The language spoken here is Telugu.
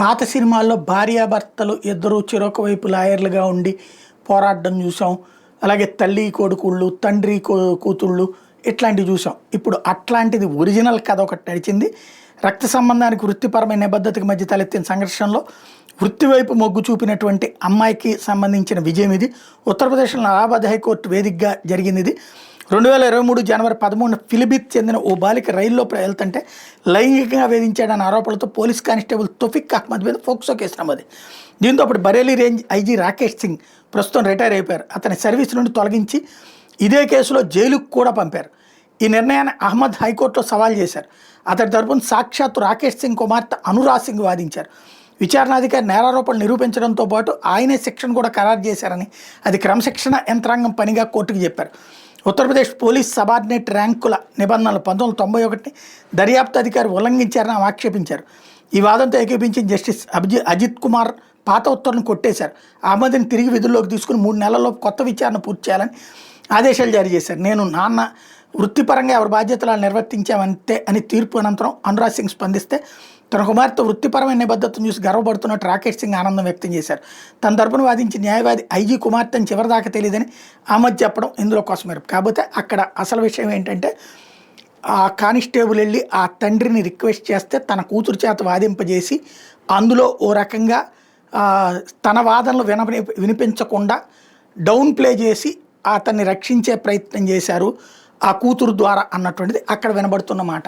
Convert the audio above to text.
పాత సినిమాల్లో భార్యాభర్తలు ఇద్దరు చెరొక వైపు లాయర్లుగా ఉండి పోరాడడం చూసాం. అలాగే తల్లి కొడుకుళ్ళు, తండ్రి కూతుళ్ళు ఇట్లాంటివి చూసాం. ఇప్పుడు అట్లాంటిది ఒరిజినల్ కథ ఒకటి నడిచింది. రక్త సంబంధానికి వృత్తిపరమైన నిబద్ధతకి మధ్య తలెత్తిన సంఘర్షణలో వృత్తి వైపు మొగ్గు చూపినటువంటి అమ్మాయికి సంబంధించిన విజయం ఇది. ఉత్తరప్రదేశ్లో అలహాబాద్ హైకోర్టు వేదికగా జరిగింది ఇది. 2023 జనవరి 13 ఫిలిబిత్ చెందిన ఓ బాలిక రైల్లో వెళ్తుంటే లైంగికంగా వేధించాడన్న ఆరోపణలతో పోలీస్ కానిస్టేబుల్ తొఫిక్ అహ్మద్ మీద ఫోక్సో కేసు నమోదు. దీంతో అప్పుడు బరేలీ రేంజ్ ఐజీ రాకేష్ సింగ్ ప్రస్తుతం రిటైర్ అయిపోయారు. అతని సర్వీస్ నుండి తొలగించి ఇదే కేసులో జైలుకు కూడా పంపారు. ఈ నిర్ణయాన్ని అహ్మద్ హైకోర్టులో సవాల్ చేశారు. అతడి తరపున సాక్షాత్తు రాకేష్ సింగ్ కుమార్తె అనురాగ్ సింగ్ వాదించారు. విచారణాధికారి నేరారోపణలు నిరూపించడంతో పాటు ఆయనే శిక్షను కూడా ఖరారు చేశారని, అది క్రమశిక్షణ యంత్రాంగం పనిగా కోర్టుకు చెప్పారు. ఉత్తరప్రదేశ్ పోలీస్ సబార్డినేట్ ర్యాంకుల నిబంధనలు 1991 దర్యాప్తు అధికారి ఉల్లంఘించారని ఆక్షేపించారు. ఈ వాదంతో ఏకీపించిన జస్టిస్ అజిత్ కుమార్ పాత ఉత్తర్వులను కొట్టేశారు. అహ్మద్ని తిరిగి విధుల్లోకి తీసుకుని 3 నెలల్లో కొత్త విచారణ పూర్తి చేయాలని ఆదేశాలు జారీ చేశారు. నేను నాన్న వృత్తిపరంగా ఎవరి బాధ్యతలు నిర్వర్తించామంతే అని తీర్పు అనంతరం అనురాగ్ సింగ్ స్పందిస్తే తన కుమార్తె వృత్తిపరమైన నిబద్ధతను చూసి గర్వపడుతున్నట్టు రాకేష్ సింగ్ ఆనందం వ్యక్తం చేశారు. తన తరపున వాదించిన న్యాయవాది ఐజీ కుమార్తెను చివరిదాకా తెలియదని అహ్మద్ చెప్పడం ఇందులో కోసమేరు. కాకపోతే అక్కడ అసలు విషయం ఏంటంటే, ఆ కానిస్టేబుల్ వెళ్ళి ఆ తండ్రిని రిక్వెస్ట్ చేస్తే తన కూతురు చేత వాదింపజేసి అందులో ఓ రకంగా తన వాదనలు వినిపించకుండా డౌన్ ప్లే చేసి అతన్ని రక్షించే ప్రయత్నం చేశారు ఆ కూతురు ద్వారా అన్నటువంటిది అక్కడ వినబడుతున్న మాట.